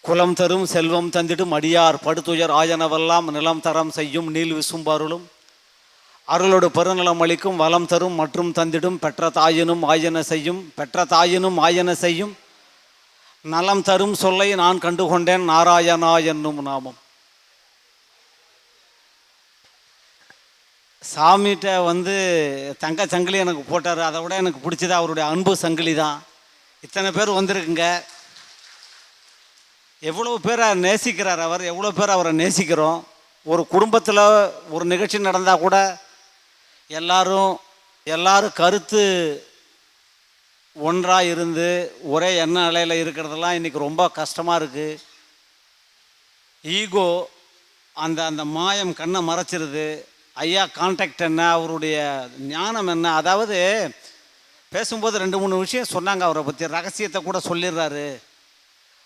குலம் தரும் செல்வம் தந்திடும் அடியார் படுத்துயர் ஆயனவெல்லாம் நிலம் தரம் செய்யும் நீல் விசும்பாருளும் அருளோடு பெருநலம் அளிக்கும் வளம் தரும் மற்றும் தந்திடும் பெற்ற தாயினும் ஆயன செய்யும் நலம் தரும் சொல்லை நான் கண்டுகொண்டேன் நாராயணா என்னும் நாமம். சாமிகிட்ட தங்க சங்கிலி எனக்கு போட்டார். அதை விட எனக்கு பிடிச்சது அவருடைய அன்பு சங்கிலி தான். இத்தனை பேர் வந்திருக்குங்க. எவ்வளோ பேரை நேசிக்கிறார் அவர், எவ்வளோ பேர் அவரை நேசிக்கிறோம். ஒரு குடும்பத்தில் ஒரு நிகழ்ச்சி நடந்தால் கூட எல்லாரும் கருத்து ஒன்றாக இருந்து ஒரே எண்ண அலையில் இருக்கிறதெல்லாம் இன்றைக்கி ரொம்ப கஷ்டமாக இருக்குது. ஈகோ அந்த மாயம் கண்ணை மறைச்சிருது. ஐயா கான்டாக்ட் என்ன, அவருடைய ஞானம் என்ன, அதாவது பேசும்போது 2-3 விஷயம் சொன்னாங்க. அவரை பற்றி ரகசியத்தை கூட சொல்லிடுறாரு.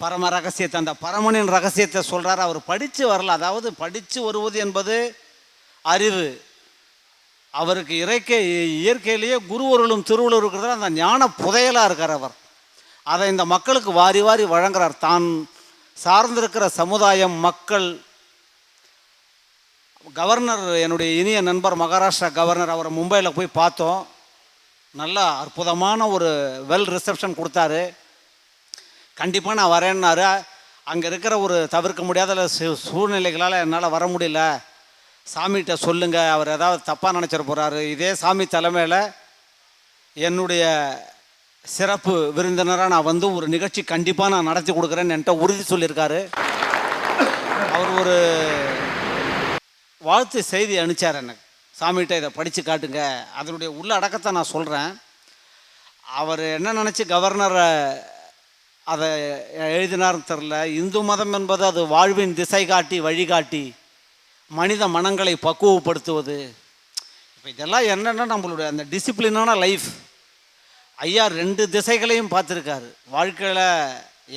பரம ரகசியத்தை, அந்த பரமனின் ரகசியத்தை சொல்கிறார். அவர் படித்து வரல. அதாவது படித்து வருவது என்பது அறிவு. அவருக்கு இயற்கையிலேயே குருவருளும் திருவள்ளுவர் இருக்கிறதால அந்த ஞான புதையலாக இருக்கார் அவர். அதை இந்த மக்களுக்கு வாரி வாரி வழங்குறார். தான் சார்ந்திருக்கிற சமுதாயம், மக்கள். கவர்னர், என்னுடைய இனிய நண்பர் மகாராஷ்டிரா கவர்னர், அவரை மும்பையில் போய் பார்த்தோம். நல்லா அற்புதமான ஒரு வெல் ரிசப்ஷன் கொடுத்தாரு. கண்டிப்பாக நான் வரேன்னாரு. அங்கே இருக்கிற ஒரு தவிர்க்க முடியாத சூழ்நிலைகளால் என்னால் வர முடியல, சாமிகிட்ட சொல்லுங்கள், அவர் ஏதாவது தப்பாக நினச்சிட போகிறாரு. இதே சாமி தலைமையில் என்னுடைய சிறப்பு விருந்தினராக நான் ஒரு நிகழ்ச்சி கண்டிப்பாக நான் நடத்தி கொடுக்குறேன்னு என்கிட்ட உறுதி சொல்லியிருக்காரு. அவர் ஒரு வாழ்த்து செய்தி அனுப்பிச்சார் எனக்கு. சாமிகிட்ட இதை படித்து காட்டுங்க, அதனுடைய உள்ள அடக்கத்தை நான் சொல்கிறேன். அவர் என்ன நினச்சி கவர்னரை அதை எழுதினார்னு தெரில. இந்து மதம் என்பது அது வாழ்வின் திசை காட்டி வழிகாட்டி மனித மனங்களை பக்குவப்படுத்துவது. இப்போ இதெல்லாம் என்னென்னா நம்மளுடைய அந்த டிசிப்ளினான லைஃப். ஐயா 2 திசைகளையும் பார்த்துருக்காரு. வாழ்க்கையில்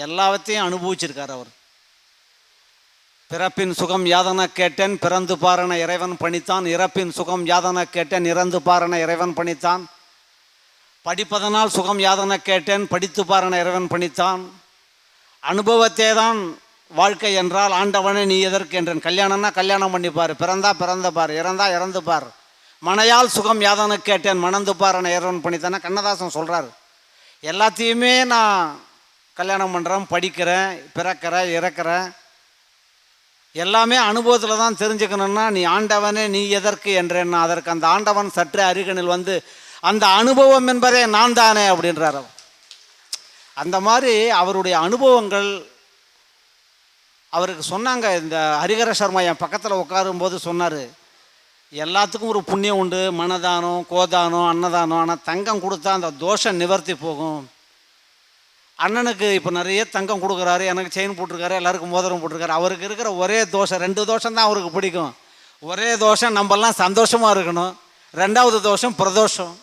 எல்லாத்தையும் அனுபவிச்சிருக்கார் அவர். பிறப்பின் சுகம் யாதன கேட்டேன் பிறந்து பாரன இறைவன் பணித்தான், இறப்பின் சுகம் யாதன கேட்டேன் இறந்து பாரன இறைவன் பணித்தான், படிப்பதனால் சுகம் யாதன கேட்டேன் படித்து பாரன இறைவன் பணித்தான், அனுபவத்தே தான் வாழ்க்கை என்றால் ஆண்டவனே நீ எதற்கு என்றேன். கல்யாணம்னா கல்யாணம் பண்ணிப்பார், பிறந்த பார், இறந்து பார், மனையால் சுகம் யாதன கேட்டேன் மணந்து பாரன இறைவன் பணித்தான கண்ணதாசன் சொல்கிறார். எல்லாத்தையுமே நான் கல்யாணம் பண்ணுறேன், படிக்கிறேன், பிறக்கிறேன், இறக்கிறேன், எல்லாமே அனுபவத்தில் தான் தெரிஞ்சுக்கணுன்னா நீ ஆண்டவனே நீ எதற்கு என்றேன். அதற்கு அந்த ஆண்டவன் சற்று அருகினில் அந்த அனுபவம் என்பதே நான் தானே அப்படின்றார். அந்த மாதிரி அவருடைய அனுபவங்கள் அவருக்கு சொன்னாங்க. இந்த ஹரிஹர சர்மா என் பக்கத்தில் உட்காரும்போது சொன்னார், எல்லாத்துக்கும் ஒரு புண்ணியம் உண்டு, மனதானம், கோதானம், அன்னதானம். ஆனால் தங்கம் கொடுத்தா அந்த தோஷம் நிவர்த்தி போகும். அண்ணனுக்கு இப்போ நிறைய தங்கம் கொடுக்குறாரு, எனக்கு செயின் போட்டிருக்காரு, எல்லாருக்கும் மோதிரம் போட்டிருக்காரு. அவருக்கு இருக்கிற ஒரே தோஷம், 2 தோஷம் தான் அவருக்கு பிடிக்கும். ஒரே தோஷம் நம்மெல்லாம் சந்தோஷமாக இருக்கணும், 2வது தோஷம் பிரதோஷம்.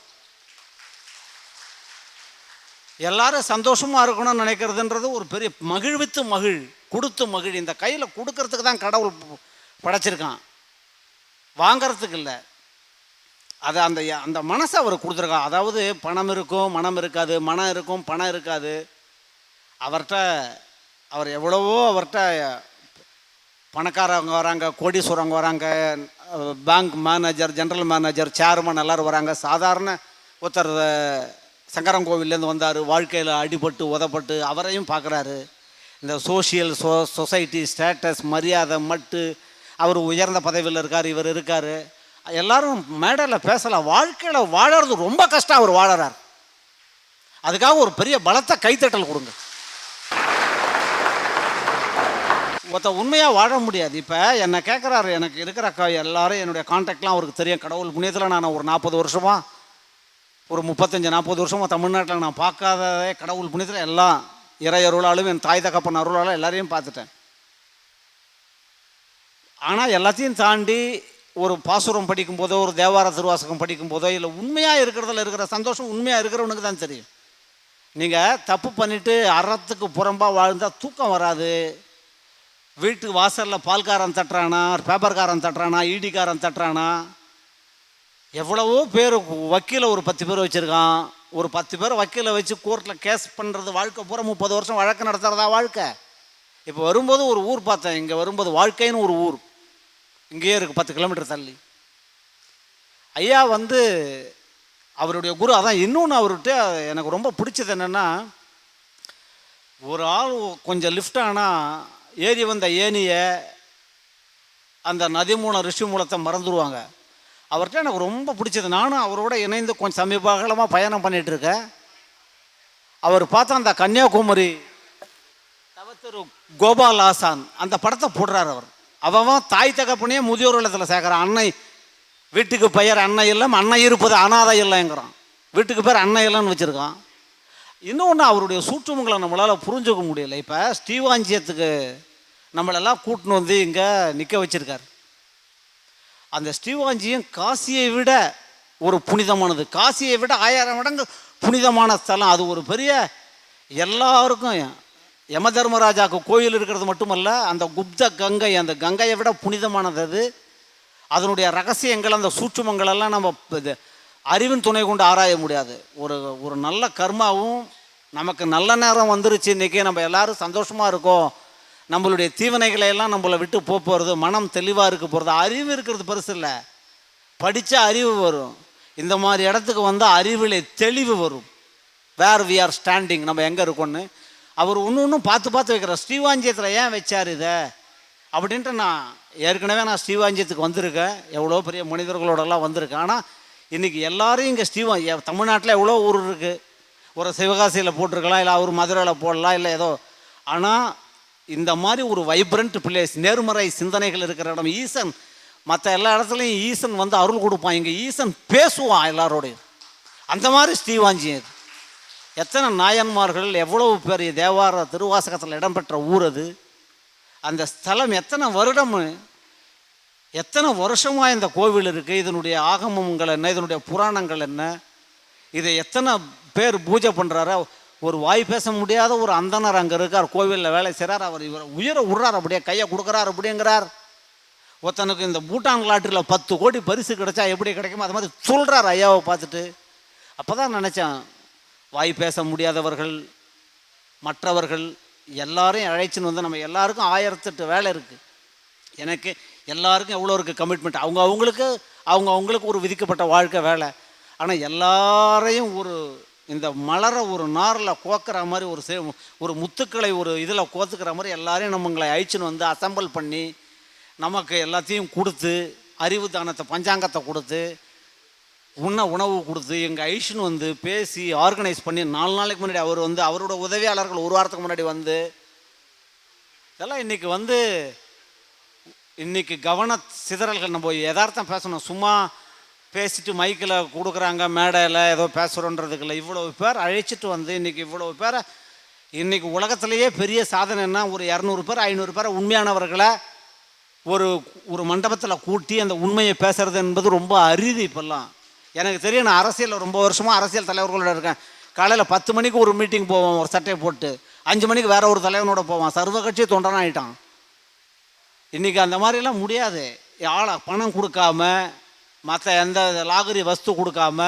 எல்லாரும் சந்தோஷமாக இருக்கணும்னு நினைக்கிறதுன்றது ஒரு பெரிய கொடுத்து மகிழ். இந்த கையில் கொடுக்கறதுக்கு தான் கடவுள் படைச்சிருக்கான், வாங்கிறதுக்கு இல்லை. அது அந்த மனசை அவர் கொடுத்துருக்கான். அதாவது பணம் இருக்கும் மனம் இருக்காது, மனம் இருக்கும் பணம் இருக்காது. அவர் எவ்வளவோ அவர்கிட்ட பணக்காரவங்க வராங்க, கோடீஸ்வரங்க வராங்க, bank manager, general manager, chairman எல்லோரும் வராங்க. சாதாரண ஒருத்தர் சங்கரங்கோவிலேருந்து வந்தார், வாழ்க்கையில் அடிபட்டு உதப்பட்டு, அவரையும் பார்க்குறாரு. இந்த சோஷியல் சொசைட்டி ஸ்டேட்டஸ் மரியாதை மட்டு, அவர் உயர்ந்த பதவியில் இருக்கார், இவர் இருக்கார். எல்லாரும் மேடையில் பேசலாம். வாழ்க்கையில் வாழறது ரொம்ப கஷ்டம், அவர் வாழறார். அதுக்காக ஒரு பெரிய பலத்தை கைத்தட்டல் கொடுங்க. உண்மையாக வாழ முடியாது. இப்போ என்னை கேட்குறாரு, எனக்கு இருக்கிற எல்லாரும் என்னுடைய கான்டாக்ட்லாம் அவருக்கு தெரியும். கடவுள் புண்ணியத்தில் நான் ஒரு 40 வருஷமாக, ஒரு 35-40 வருஷமாக தமிழ்நாட்டில் நான் பார்க்காததே கடவுள் புண்ணியத்தில் எல்லாம் இறை அருளாலும் என் தாய் தகப்பன் அருளாலும் எல்லாரையும் பார்த்துட்டேன். ஆனால் எல்லாத்தையும் தாண்டி ஒரு பாசுரம் படிக்கும்போதோ, ஒரு தேவார திருவாசகம் படிக்கும்போதோ, இல்லை உண்மையாக இருக்கிறதுல இருக்கிற சந்தோஷம் உண்மையாக இருக்கிறவனுக்கு தான் தெரியும். நீங்கள் தப்பு பண்ணிவிட்டு அறத்துக்கு புறம்பாக வாழ்ந்தால் தூக்கம் வராது. வீட்டு வாசலில் பால்காரன் தட்டுறானா, பேப்பர்காரன் தட்டுறானா, ஈடிக்காரன் தட்டுறானா, எவ்வளவோ பேர், வக்கீல ஒரு 10 பேர் வச்சுருக்கான், ஒரு 10 பேர் வக்கீலை வச்சு கோர்ட்டில் கேஸ் பண்ணுறது வாழ்க்கை பூரா 30 வருஷம் வழக்கு நடத்துகிறதா வாழ்க்கை. இப்போ வரும்போது ஒரு ஊர் பார்த்தேன், இங்கே வரும்போது வாழ்க்கைன்னு ஒரு ஊர் இங்கேயே இருக்குது 10 கிலோமீட்டர் தள்ளி. ஐயா வந்து அவருடைய குரு. அதான் இன்னொன்று அவர்கிட்ட எனக்கு ரொம்ப பிடிச்சது என்னென்னா, ஒரு ஆள் கொஞ்சம் லிஃப்ட் ஆனால் ஏறி வந்த ஏனியை அந்த நதி மூலம் ரிஷி மூலத்தை மறந்துடுவாங்க. அவர்கிட்ட எனக்கு ரொம்ப பிடிச்சது, நானும் அவரோட இணைந்து கொஞ்சம் சமீபகாலமாக பயணம் பண்ணிகிட்டு இருக்கேன். அவர் பார்த்தா அந்த கன்னியாகுமரி தவத்திரு கோபால் ஆசான் அந்த படத்தை போடுறார். அவன் தாய் தகப்பனையே முதியோர் இல்லத்தில் சேர்க்குறான். அன்னை வீட்டுக்கு பெயர் அன்னை இல்லம், அன்னை இருப்பது அனாதை இல்லைங்கிறான். வீட்டுக்கு பேர் அன்னை இல்லைன்னு வச்சுருக்கான். இன்னொன்று அவருடைய சூற்றுமுங்களை நம்மளால் புரிஞ்சுக்க முடியல. இப்போ ஸ்ரீவாஞ்சியத்துக்கு நம்மளெல்லாம் கூட்டின்னு வந்து இங்கே நிற்க வச்சுருக்கார். அந்த ஸ்ரீவாஞ்சியம் காசியை விட ஒரு புனிதமானது, காசியை விட 1000 மடங்கு புனிதமான ஸ்தலம். அது ஒரு பெரிய எல்லாருக்கும் யம தர்மராஜாவுக்கு கோயில் இருக்கிறது மட்டுமல்ல, அந்த குப்த கங்கை, அந்த கங்கையை விட புனிதமானது அது. அதனுடைய ரகசியங்கள், அந்த சூட்சுமங்களெல்லாம் நம்ம அறிவின் துணை கொண்டு ஆராய முடியாது. ஒரு நல்ல கர்மாவும் நமக்கு நல்ல நேரம் வந்துருச்சு, இன்றைக்கி நம்ம எல்லோரும் சந்தோஷமாக இருக்கோம், நம்மளுடைய தீவனைகளை எல்லாம் நம்மளை விட்டு போகிறது, மனம் தெளிவாக இருக்க போகிறது. அறிவு இருக்கிறது பெருசு இல்லை, படித்தா அறிவு வரும். இந்த மாதிரி இடத்துக்கு வந்தால் அறிவில் தெளிவு வரும். வேர் வி ஆர் ஸ்டாண்டிங், நம்ம எங்கே இருக்கோன்னு அவர் ஒன்றும் பார்த்து வைக்கிறார். ஸ்ரீவாஞ்சியத்தில் ஏன் வச்சார் இதை அப்படின்ட்டு நான் ஏற்கனவே ஸ்ரீவாஞ்சியத்துக்கு வந்திருக்கேன், எவ்வளோ பெரிய மனிதர்களோடலாம் வந்திருக்கேன். ஆனால் இன்றைக்கி எல்லோரும் இங்கே தமிழ்நாட்டில் எவ்வளோ ஊர் இருக்குது, ஒரு சிவகாசியில் போட்டிருக்கலாம், இல்லை ஒரு மதுரையில் போடலாம், இல்லை ஏதோ. ஆனால் இந்த மாதிரி ஒரு வைப்ரண்ட் பிளேஸ், நேர்மறை சிந்தனைகள் இருக்கிற இடம். ஈசன் மற்ற எல்லா இடத்துலையும் ஈசன் வந்து அருள் கொடுப்பான், இங்கே ஈசன் பேசுவான் எல்லாரோடையும். அந்த மாதிரி ஸ்ரீவாஞ்சியம். எத்தனை நாயன்மார்கள், எவ்வளவு பேர் தேவார திருவாசகத்தில் இடம்பெற்ற ஊர் அது. அந்த ஸ்தலம் எத்தனை வருடம், எத்தனை வருஷமாக இந்த கோவில் இருக்குது, இதனுடைய ஆகமங்கள் என்ன, இதனுடைய புராணங்கள் என்ன, இதை எத்தனை பேர் பூஜை பண்ணுறாரு. ஒரு வாய் பேச முடியாத ஒரு அந்தனர் அங்கே இருக்கார், கோவிலில் வேலை செய்கிறார். அவர் இவரை உயிரை விட்றார், அப்படியே கையை கொடுக்குறார் அப்படிங்கிறார். ஒருத்தனுக்கு இந்த பூட்டான் லாட்டரியில் 10 கோடி பரிசு கிடைச்சா எப்படி கிடைக்குமோ அது மாதிரி சொல்கிறார் ஐயாவை பார்த்துட்டு. அப்போ தான் நினச்சேன், வாய் பேச முடியாதவர்கள் மற்றவர்கள் எல்லாரையும் அழைச்சின்னு வந்து, நம்ம எல்லாருக்கும் 1008 வேலை இருக்குது. எனக்கு எல்லாருக்கும் எவ்வளோ இருக்குது கமிட்மெண்ட், அவங்களுக்கு ஒரு விதிக்கப்பட்ட வாழ்க்கை வேலை. ஆனால் எல்லாரையும் இந்த மலரை ஒரு நாரில் கோக்கிற மாதிரி, ஒரு முத்துக்களை ஒரு இதில் கோத்துக்கிற மாதிரி எல்லாரையும் நம்மங்களை அழிச்சுன்னு வந்து அசம்பிள் பண்ணி நமக்கு எல்லாத்தையும் கொடுத்து, அறிவு தானத்தை பஞ்சாங்கத்தை கொடுத்து, உணவு கொடுத்து, எங்கள் ஐஷன் வந்து பேசி ஆர்கனைஸ் பண்ணி 4 நாளைக்கு முன்னாடி அவர் வந்து அவரோட உதவியாளர்கள் 1 வாரத்துக்கு முன்னாடி வந்து இதெல்லாம் இன்றைக்கி கவன சிதறல்கள். நம்ம யதார்த்தம் பேசணும், சும்மா பேசிட்டு மைக்கில் கொடுக்குறாங்க, மேடையில் ஏதோ பேசுகிறோன்றதுக்கு இல்லை. இவ்வளோ பேர் அழைச்சிட்டு வந்து இன்றைக்கி இவ்வளோ பேரை, இன்றைக்கி உலகத்திலேயே பெரிய சாதனைன்னா ஒரு 200 பேர் 500 பேரை உண்மையானவர்களை ஒரு மண்டபத்தில் கூட்டி அந்த உண்மையை பேசுகிறது என்பது ரொம்ப அரிது இப்போல்லாம். எனக்கு தெரியும், நான் அரசியலில் ரொம்ப வருஷமாக அரசியல் தலைவர்களோட இருக்கேன். காலையில் 10 மணிக்கு ஒரு மீட்டிங் போவோம், ஒரு சட்டையை போட்டு 5 மணிக்கு வேறு ஒரு தலைவனோட போவான், சர்வ கட்சி தொண்டனாக ஆகிட்டான். இன்றைக்கி அந்த மாதிரிலாம் முடியாது. ஆளை பணம் கொடுக்காம, மற்ற எந்த லாகரி வஸ்து கொடுக்காம,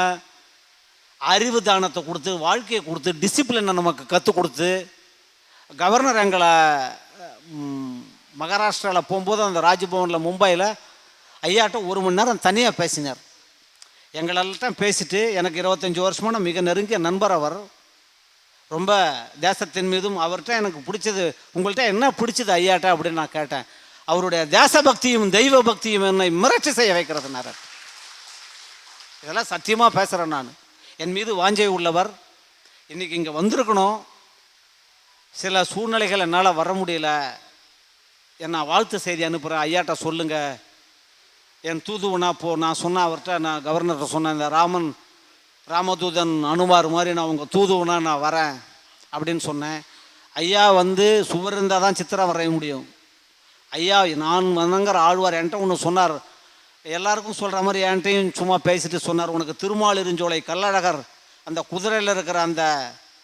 அறிவு தானத்தை கொடுத்து, வாழ்க்கையை கொடுத்து, டிசிப்ளினை நமக்கு கற்றுக் கொடுத்து. கவர்னர் எங்களை மகாராஷ்டிராவில் போகும்போது அந்த ராஜ்பவனில் மும்பையில் ஐயாட்ட 1 மணி நேரம் தனியாக பேசினார். எங்களெல்லாம் பேசிட்டு, எனக்கு 25 வருஷமான மிக நெருங்கிய நண்பர் அவர். ரொம்ப தேசத்தின் மீதும் அவர்கிட்ட எனக்கு பிடிச்சது, உங்கள்கிட்ட என்ன பிடிச்சது ஐயாட்ட அப்படின்னு நான் கேட்டேன். அவருடைய தேசபக்தியும் தெய்வ பக்தியும் என்னை மிரட்சி செய்ய வைக்கிறதுனால. இதெல்லாம் சத்தியமாக பேசுகிறேன் நான். என் மீது வாஞ்சை உள்ளவர். இன்றைக்கி இங்கே வந்திருக்கணும், சில சூழ்நிலைகள் என்னால் வர முடியல. நான் வாழ்த்து செய்தி அனுப்புகிறேன், ஐயாட்ட சொல்லுங்கள், என் தூதுவனா நான் சொன்னேன் அவர்கிட்ட, நான் கவர்னர்கிட்ட சொன்னேன், இந்த ராமதூதன் அனுமார் மாதிரி நான் உங்கள் தூதுவனா நான் வரேன் அப்படின்னு சொன்னேன். ஐயா வந்து சுவர் இருந்தால் தான் சித்திரம் வரைய முடியும். ஐயா நான் வந்தங்கிற ஆழ்வார் என்கிட்ட ஒன்று சொன்னார், எல்லாருக்கும் சொல்கிற மாதிரி என்கிட்டையும் சும்மா பேசிட்டு சொன்னார், உனக்கு திருமாலிருஞ்சோலை கள்ளழகர் அந்த குதிரையில் இருக்கிற அந்த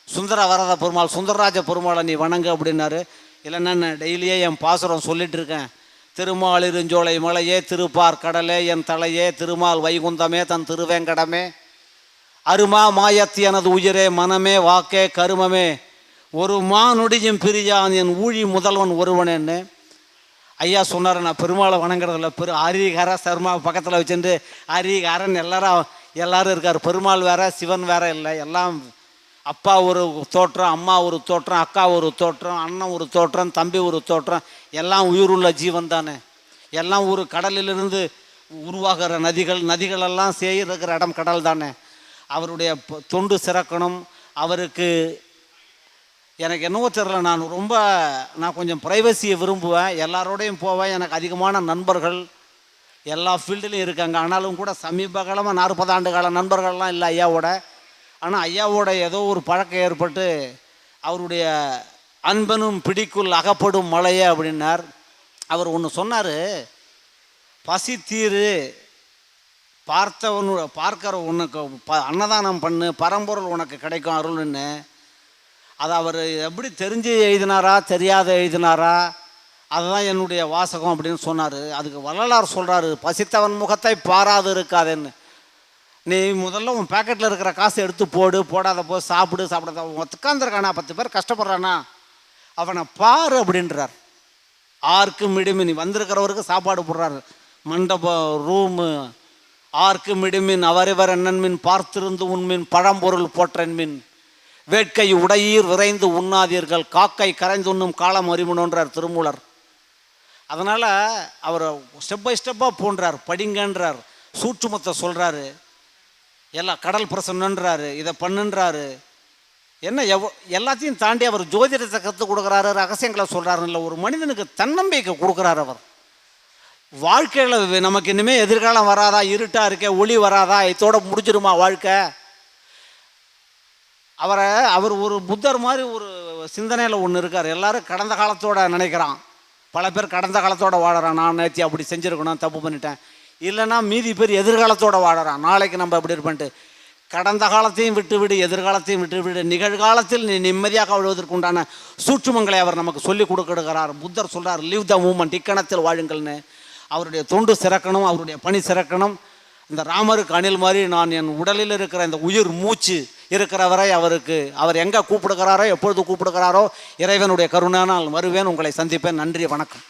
சுந்தர வரத பெருமாள், சுந்தரராஜ பெருமாளை நீ வணங்கு அப்படின்னாரு. இல்லைன்னா நான் டெய்லியே என் பாசுரம் சொல்லிகிட்டு இருக்கேன். திருமாலிருஞ்சோலை மலையே, திருப்பார் கடலே, என் தலையே, திருமால் வைகுந்தமே, தன் திருவேங்கடமே. அருமா மாயத்து எனது உயிரே மனமே வாக்கே கருமமே ஒரு மானொடியும் பிரியான் என் ஊழி முதல்வன் ஒருவனேன்னு ஐயா சொன்னார். நான் பெருமாளை வணங்குறதில்ல, ஹரிஹர சர்மா பக்கத்தில் வச்சுட்டு ஹரிஹரன் எல்லாரும் இருக்கார். பெருமாள் வேற சிவன் வேற இல்லை. எல்லாம் அப்பா ஒரு தோற்றம், அம்மா ஒரு தோற்றம், அக்கா ஒரு தோற்றம், அண்ணன் ஒரு தோற்றம், தம்பி ஒரு தோற்றம். எல்லாம் உயிருள்ள ஜீவன் தானே. எல்லாம் ஒரு கடலிலிருந்து உருவாகிற நதிகளெல்லாம் இருக்கிற இடம் கடல் தானே. அவருடைய தொண்டு சிறக்கணும். அவருக்கு எனக்கு என்னவோ தெரில, நான் கொஞ்சம் ப்ரைவசியை விரும்புவேன், எல்லாரோடையும் போவேன். எனக்கு அதிகமான நண்பர்கள் எல்லா ஃபீல்டுலையும் இருக்காங்க. ஆனாலும் கூட சமீப காலமாக 40 ஆண்டு கால நண்பர்கள்லாம் இல்லை ஐயாவோட. ஆனால் ஐயாவோட ஏதோ ஒரு பழக்கம் ஏற்பட்டு அவருடைய அன்பனும் பிடிக்குள் அகப்படும் மலையே அப்படின்னார். அவர் ஒன்று சொன்னார், பசி தீரு, பார்க்கிற உனக்கு அன்னதானம் பண்ணு, பரம்பொருள் உனக்கு கிடைக்கும் அருள்னு. அதை அவர் எப்படி தெரிஞ்சு எழுதினாரா தெரியாத எழுதினாரா, அதுதான் என்னுடைய வாசகம் அப்படின்னு சொன்னார். அதுக்கு வள்ளலார் சொல்கிறாரு, பசித்தவன் முகத்தை பாராது இருக்காதுன்னு. நீ முதல்ல உன் பேக்கெட்டில் இருக்கிற காசு எடுத்து போடாத சாப்பிடாத உட்காந்துருக்கானா 10 பேர் கஷ்டப்படுறானா அவனை பாரு அப்படின்றார். ஆர்க்கு மிடிமின் வந்திருக்கிறவருக்கு சாப்பாடு போடுறாரு. மண்டபம் ரூமு ஆர்க்கு மிடிமின் அவரிவர் என்னன்மின் பார்த்திருந்து உண்மின் பழம்பொருள் போற்றன்மின் வேட்கை உடையீர் விரைந்து உண்ணாதீர்கள் காக்கை கரைந்து உண்ணும் காலம் அறிமுனோன்றார் திருமூலர். அதனால் அவர் ஸ்டெப் பை ஸ்டெப்பாக போன்றார், படிங்கன்றார், சூட்சுமத்தை சொல்கிறாரு, எல்லாம் கடல் பிரசன்னன்றாரு, இதை பண்ணுன்றாரு. என்ன எல்லாத்தையும் தாண்டி அவர் ஜோதிடத்தை கற்றுக் கொடுக்குறாரு, ரகசியங்களை சொல்கிறாருன்னு. ஒரு மனிதனுக்கு தன்னம்பிக்கை கொடுக்குறாரு. அவர் வாழ்க்கையில் நமக்கு இனிமேல் எதிர்காலம் வராதா, இருட்டாக இருக்கே, ஒளி வராதா, இதோட முடிஞ்சிருமா வாழ்க்கை. அவர் ஒரு புத்தர் மாதிரி ஒரு சிந்தனையில் ஒன்று இருக்கார். எல்லாரும் கடந்த காலத்தோட நினைக்கிறான். பல பேர் கடந்த காலத்தோட வாழறான். நான் நேற்று அப்படி செஞ்சுருக்கணும், தப்பு பண்ணிட்டேன். இல்லைன்னா மீதி பேர் எதிர்காலத்தோடு வாழறான். நாளைக்கு நம்ம அப்படி இருப்பேன்ட்டு. கடந்த காலத்தையும் விட்டுவிடு, எதிர்காலத்தையும் விட்டுவிடு, நிகழ்காலத்தில் நீ நிம்மதியாக வாழ்வதற்கு உண்டான சூட்சுமங்களை அவர் நமக்கு சொல்லிக் கொடுக்கிறார். புத்தர் சொல்கிறார், லிவ் த மூமெண்ட், இக்கணத்தில் வாழுங்கள்னு. அவருடைய தொண்டு சிறக்கணும், அவருடைய பணி சிறக்கணும். இந்த ராமருக்கு அணில் மாதிரி நான் என் உடலில் இருக்கிற இந்த உயிர் மூச்சு இருக்கிறவரை அவர் எங்கே கூப்பிடுகிறாரோ, எப்பொழுது கூப்பிடுகிறாரோ, இறைவனுடைய கருணையால் வருவேன், உங்களை சந்திப்பேன். நன்றி, வணக்கம்.